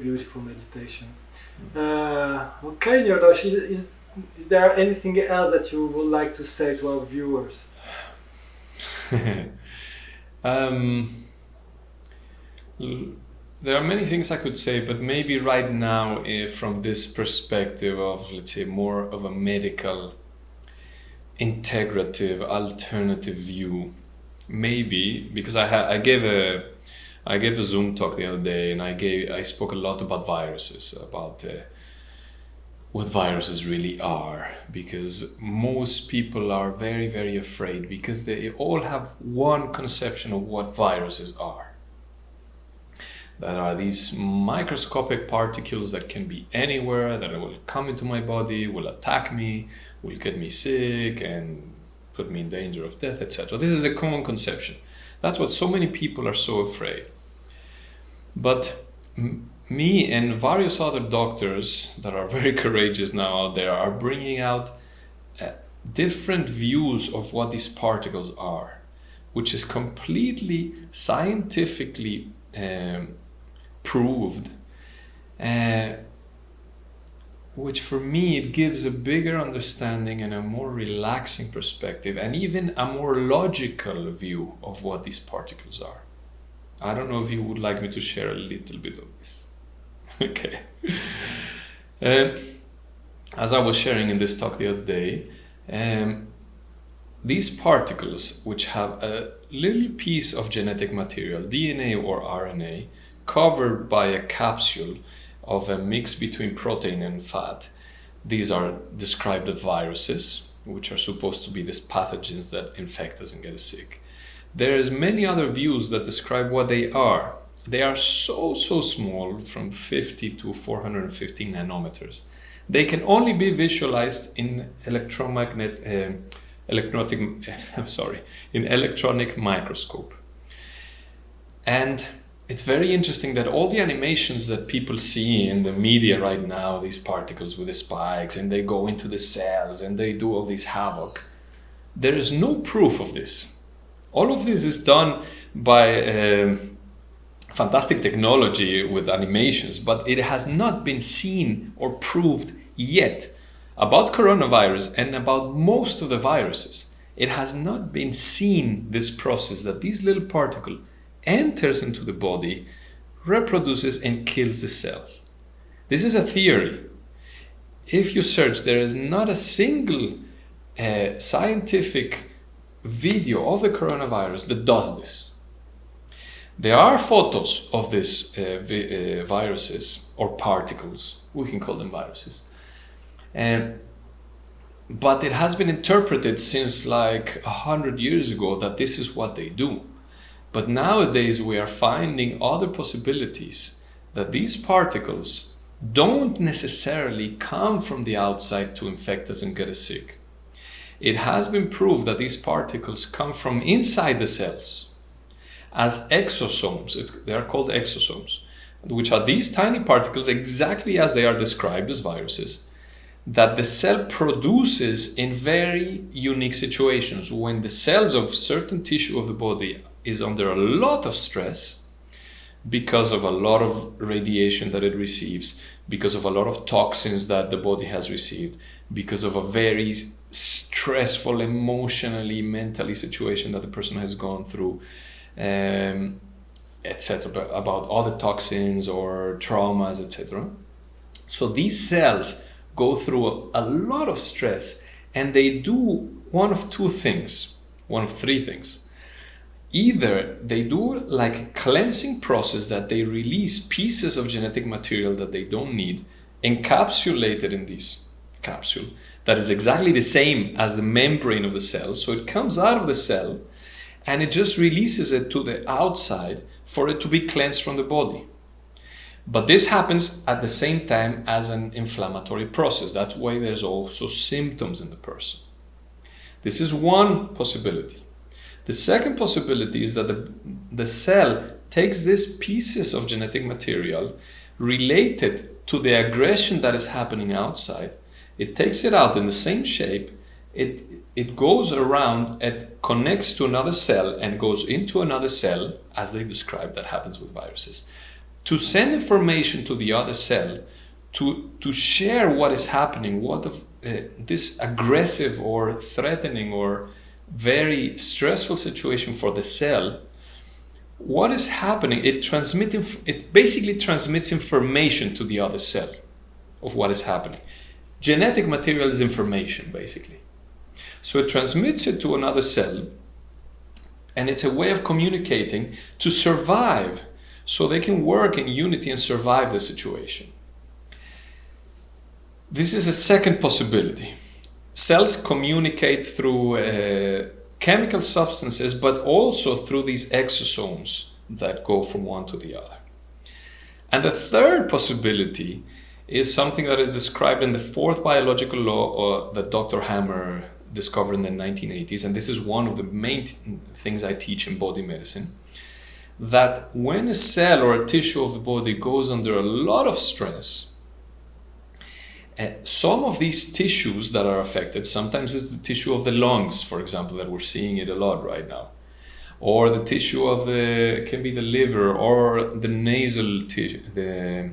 beautiful meditation. Okay, Nirdosh, is there anything else that you would like to say to our viewers? There are many things I could say, but maybe right now, from this perspective of, let's say, more of a medical, integrative, alternative view, maybe because I gave a Zoom talk the other day, and I spoke a lot about viruses, about what viruses really are, because most people are very, very afraid because they all have one conception of what viruses are. That are these microscopic particles that can be anywhere, that will come into my body, will attack me, will get me sick and put me in danger of death, etc. This is a common conception. That's what so many people are so afraid. But me and various other doctors that are very courageous now out there are bringing out different views of what these particles are, which is completely scientifically proved, which for me it gives a bigger understanding and a more relaxing perspective, and even a more logical view of what these particles are. I don't know if you would like me to share a little bit of this. Okay. As I was sharing in this talk the other day, these particles, which have a little piece of genetic material, DNA or RNA, covered by a capsule of a mix between protein and fat. These are described as viruses, which are supposed to be these pathogens that infect us and get us sick. There's many other views that describe what they are. They are so small, from 50 to 450 nanometers. They can only be visualized in electronic microscope. And it's very interesting that all the animations that people see in the media right now, these particles with the spikes, and they go into the cells and they do all this havoc, there is no proof of this. All of this is done by fantastic technology with animations, but it has not been seen or proved yet. About coronavirus and about most of the viruses, it has not been seen, this process that this little particle enters into the body, reproduces and kills the cell. This is a theory. If you search, there is not a single scientific video of the coronavirus that does this. There are photos of these viruses or particles, we can call them viruses, but it has been interpreted since like 100 years ago that this is what they do. But nowadays we are finding other possibilities, that these particles don't necessarily come from the outside to infect us and get us sick. It has been proved that these particles come from inside the cells as exosomes. They are called exosomes, which are these tiny particles, exactly as they are described as viruses, that the cell produces in very unique situations. When the cells of certain tissue of the body is under a lot of stress because of a lot of radiation that it receives, because of a lot of toxins that the body has received, because of a very stressful emotionally, mentally situation that the person has gone through, etc., about other toxins or traumas, etc. So these cells go through a lot of stress, and they do one of two things, one of three things. Either they do like a cleansing process, that they release pieces of genetic material that they don't need, encapsulated in this capsule that is exactly the same as the membrane of the cell. So it comes out of the cell and it just releases it to the outside for it to be cleansed from the body. But this happens at the same time as an inflammatory process. That's why there's also symptoms in the person. This is one possibility. The second possibility is that the cell takes these pieces of genetic material related to the aggression that is happening outside. It takes it out in the same shape. It goes around, it connects to another cell and goes into another cell, as they describe that happens with viruses. to send information to the other cell, to share what is happening, what of this aggressive or threatening or very stressful situation for the cell, what is happening? It basically transmits information to the other cell of what is happening. Genetic material is information, basically. So it transmits it to another cell, and it's a way of communicating to survive, so they can work in unity and survive the situation. This is a second possibility. Cells communicate through chemical substances, but also through these exosomes that go from one to the other. And the third possibility is something that is described in the fourth biological law that Dr. Hammer discovered in the 1980s, and this is one of the main things I teach in body medicine, that when a cell or a tissue of the body goes under a lot of stress, some of these tissues that are affected, sometimes it's the tissue of the lungs, for example, that we're seeing it a lot right now, or the tissue of it can be the liver, or the nasal tissue, the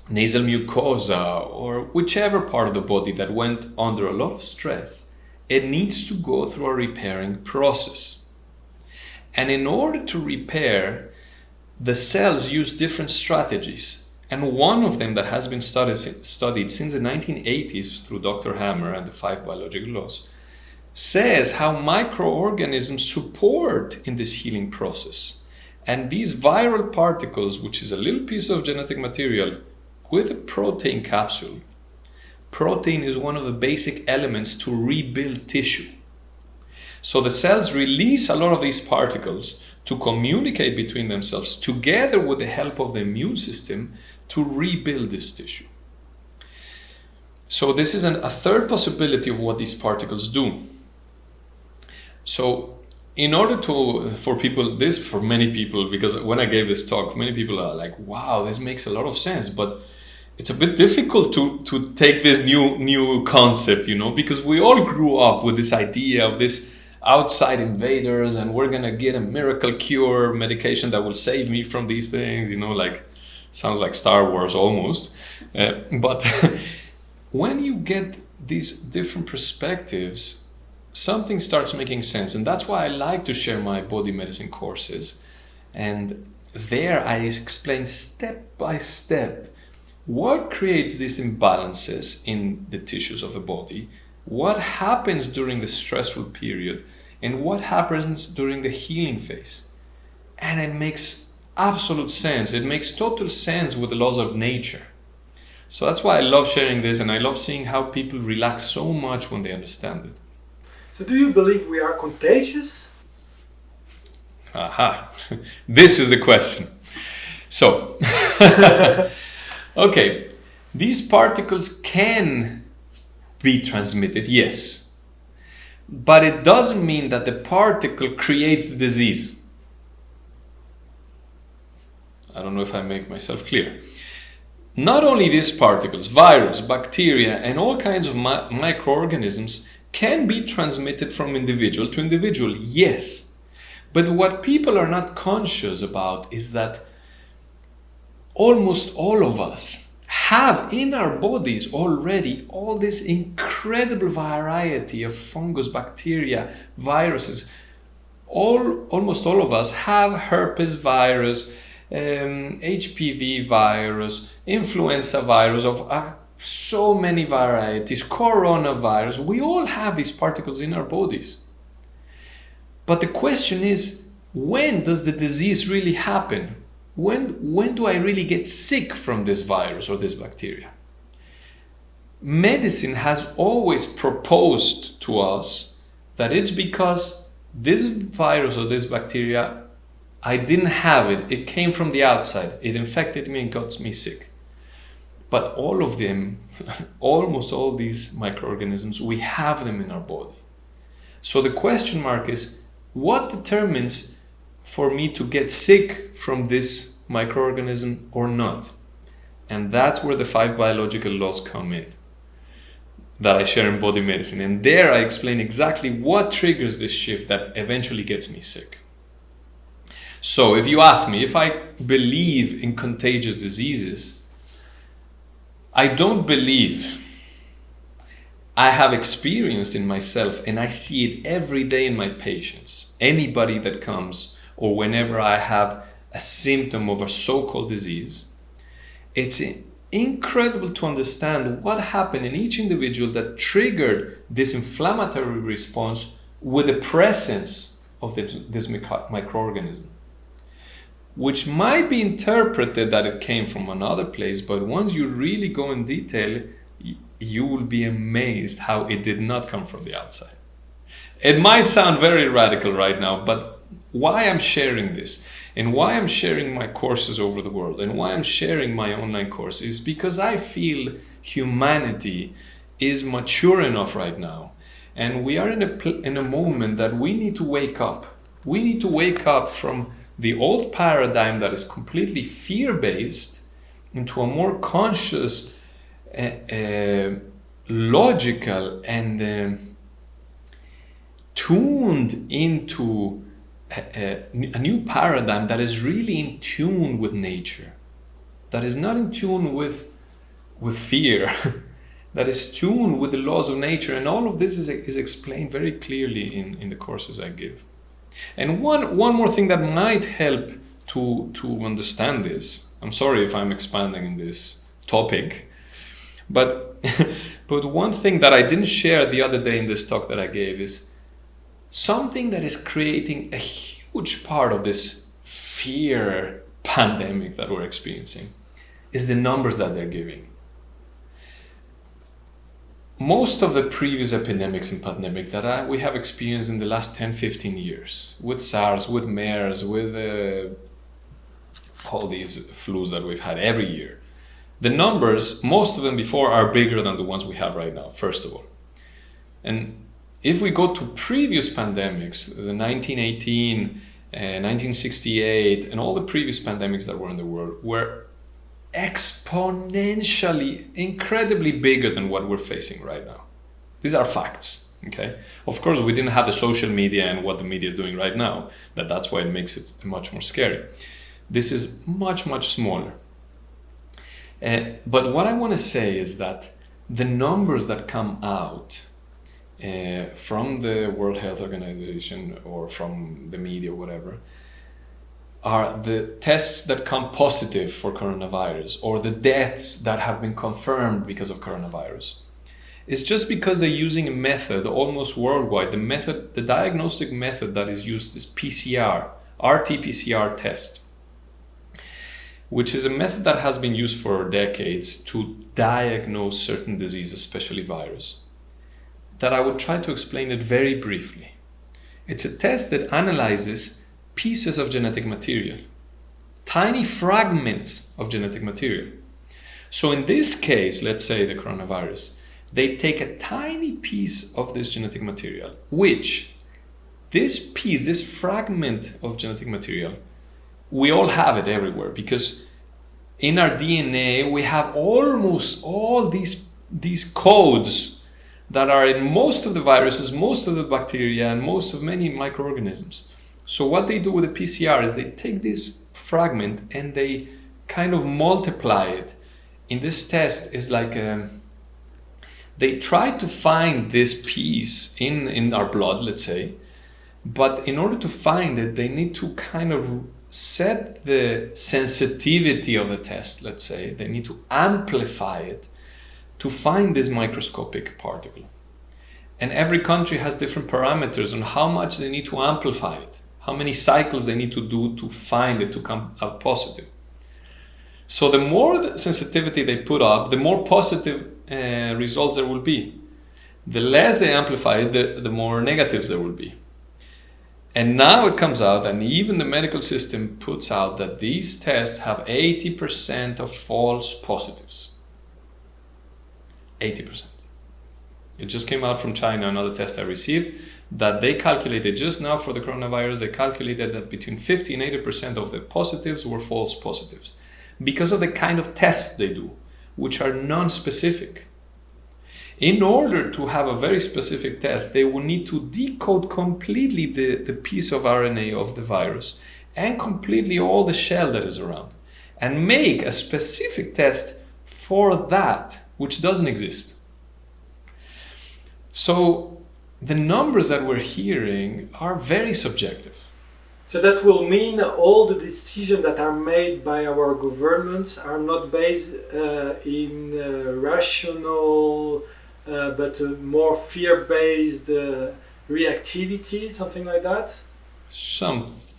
nasal mucosa, or whichever part of the body that went under a lot of stress, it needs to go through a repairing process. And in order to repair, the cells use different strategies. And one of them that has been studied since the 1980s through Dr. Hammer and the 5 biological laws says how microorganisms support in this healing process. And these viral particles, which is a little piece of genetic material with a protein capsule, protein is one of the basic elements to rebuild tissue. So the cells release a lot of these particles to communicate between themselves together with the help of the immune system to rebuild this tissue. So this is a third possibility of what these particles do. So in order for many people, because when I gave this talk, many people are like, wow, this makes a lot of sense, but it's a bit difficult to take this new concept, because we all grew up with this idea of this outside invaders, and we're gonna get a miracle cure medication that will save me from these things, like sounds like Star Wars almost. But when you get these different perspectives, something starts making sense. And that's why I like to share my body medicine courses. And there I explain step by step what creates these imbalances in the tissues of the body, what happens during the stressful period, and what happens during the healing phase. And it makes absolute sense. It makes total sense with the laws of nature. So that's why I love sharing this, and I love seeing how people relax so much when they understand it. So do you believe we are contagious? Aha, this is the question. So, okay, these particles can be transmitted, yes. But it doesn't mean that the particle creates the disease. I don't know if I make myself clear. Not only these particles, virus, bacteria, and all kinds of microorganisms can be transmitted from individual to individual, yes. But what people are not conscious about is that almost all of us have in our bodies already all this incredible variety of fungus, bacteria, viruses. Almost all of us have herpes virus, HPV virus, influenza virus of so many varieties, coronavirus. We all have these particles in our bodies. But the question is, when does the disease really happen? When do I really get sick from this virus or this bacteria? Medicine has always proposed to us that it's because this virus or this bacteria, I didn't have it. It came from the outside. It infected me and got me sick. But all of them, almost all these microorganisms, we have them in our body. So the question mark is, what determines for me to get sick from this microorganism or not? And that's where the 5 biological laws come in that I share in body medicine. And there I explain exactly what triggers this shift that eventually gets me sick. So if you ask me if I believe in contagious diseases, I don't believe. I have experienced in myself, and I see it every day in my patients. Anybody that comes, or whenever I have a symptom of a so-called disease, it's incredible to understand what happened in each individual that triggered this inflammatory response with the presence of this microorganism, which might be interpreted that it came from another place, but once you really go in detail, you will be amazed how it did not come from the outside. It might sound very radical right now, but why I'm sharing this and why I'm sharing my courses over the world and why I'm sharing my online course is because I feel humanity is mature enough right now, and we are in a moment that we need to wake up. We need to wake up from the old paradigm that is completely fear-based into a more conscious, logical and tuned into a new paradigm that is really in tune with nature, that is not in tune with fear, that is tuned with the laws of nature. And all of this is explained very clearly in the courses I give. And one more thing that might help to understand this, I'm sorry if I'm expanding in this topic, but one thing that I didn't share the other day in this talk that I gave is something that is creating a huge part of this fear pandemic that we're experiencing is the numbers that they're giving. Most of the previous epidemics and pandemics that we have experienced in the last 10-15 years, with SARS, with MERS, with all these flus that we've had every year, the numbers, most of them before, are bigger than the ones we have right now, first of all. And if we go to previous pandemics, the 1918, 1968, and all the previous pandemics that were in the world were exponentially, incredibly bigger than what we're facing right now. These are facts, okay? Of course, we didn't have the social media and what the media is doing right now. That's why it makes it much more scary. This is much, much smaller. But what I want to say is that the numbers that come out from the World Health Organization or from the media, whatever, are the tests that come positive for coronavirus or the deaths that have been confirmed because of coronavirus. It's just because they're using a method almost worldwide. The diagnostic method that is used is PCR, RT-PCR test, which is a method that has been used for decades to diagnose certain diseases, especially virus, that I will try to explain it very briefly. It's a test that analyzes pieces of genetic material, tiny fragments of genetic material. So in this case, let's say the coronavirus, they take a tiny piece of this genetic material, which this piece, this fragment of genetic material, we all have it everywhere because in our DNA we have almost all these codes that are in most of the viruses, most of the bacteria, and most of many microorganisms. So what they do with the PCR is they take this fragment and they kind of multiply it. In this test is like they try to find this piece in our blood, let's say, but in order to find it, they need to kind of set the sensitivity of the test, let's say. They need to amplify it to find this microscopic particle. And every country has different parameters on how much they need to amplify it, how many cycles they need to do to find it to come out positive. So the more the sensitivity they put up, the more positive results there will be. The less they amplify it, the more negatives there will be. And now it comes out, and even the medical system puts out that these tests have 80% of false positives. 80%. It just came out from China, another test I received, that they calculated just now for the coronavirus, they calculated that between 50 and 80% of the positives were false positives because of the kind of tests they do, which are non-specific. In order to have a very specific test, they will need to decode completely the piece of RNA of the virus and completely all the shell that is around, and make a specific test for that which doesn't exist. So the numbers that we're hearing are very subjective. So that will mean all the decisions that are made by our governments are not based in rational but more fear-based reactivity, something like that?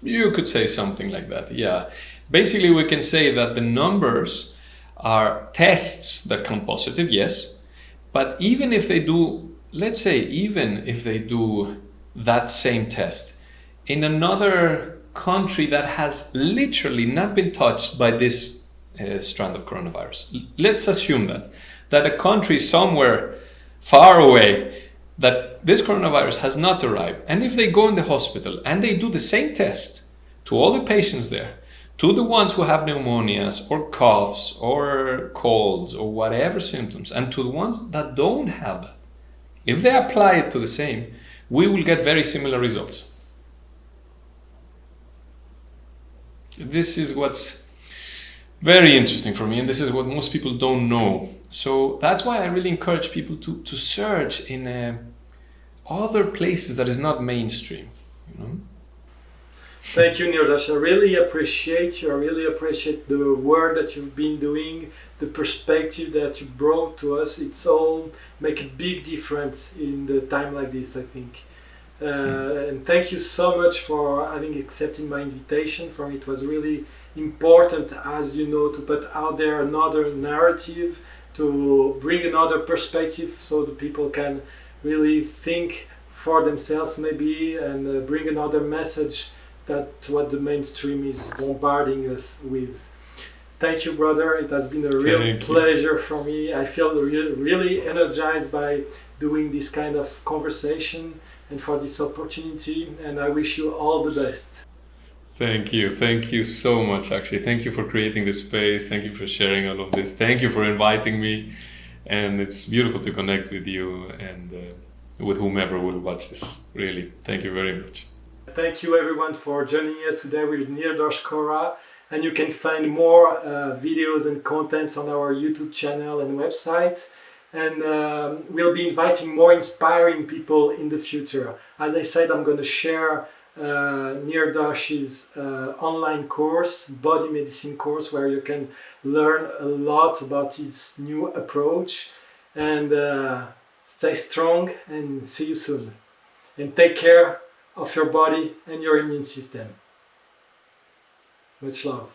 You could say something like that, yeah. Basically, we can say that the numbers are tests that come positive, yes, but even if they do, let's say, even if they do that same test in another country that has literally not been touched by this strand of coronavirus. Let's assume that a country somewhere far away, that this coronavirus has not arrived, and if they go in the hospital and they do the same test to all the patients there, to the ones who have pneumonias or coughs or colds or whatever symptoms, and to the ones that don't have that, if they apply it to the same, we will get very similar results. This is what's very interesting for me, and this is what most people don't know. So that's why I really encourage people to search in other places that is not mainstream. Thank you, Nirdosh. I really appreciate you. I really appreciate the work that you've been doing, the perspective that you brought to us. It's all make a big difference in the time like this, I think. And thank you so much for having accepted my invitation. For me, it was really important, as you know, to put out there another narrative, to bring another perspective so the people can really think for themselves maybe, and bring another message that what the mainstream is bombarding us with. Thank you, brother. It has been a real pleasure for me. I feel really energized by doing this kind of conversation and for this opportunity, and I wish you all the best. Thank you so much, actually. Thank you for creating this space, thank you for sharing all of this, thank you for inviting me, and it's beautiful to connect with you and with whomever will watch this, really. Thank you very much. Thank you everyone for joining us today with Nirdosh Kohra, and you can find more videos and contents on our YouTube channel and website. And we'll be inviting more inspiring people in the future. As I said, I'm going to share Nirdosh's online course, body medicine course, where you can learn a lot about his new approach. And stay strong and see you soon. And take care of your body and your immune system. Much love.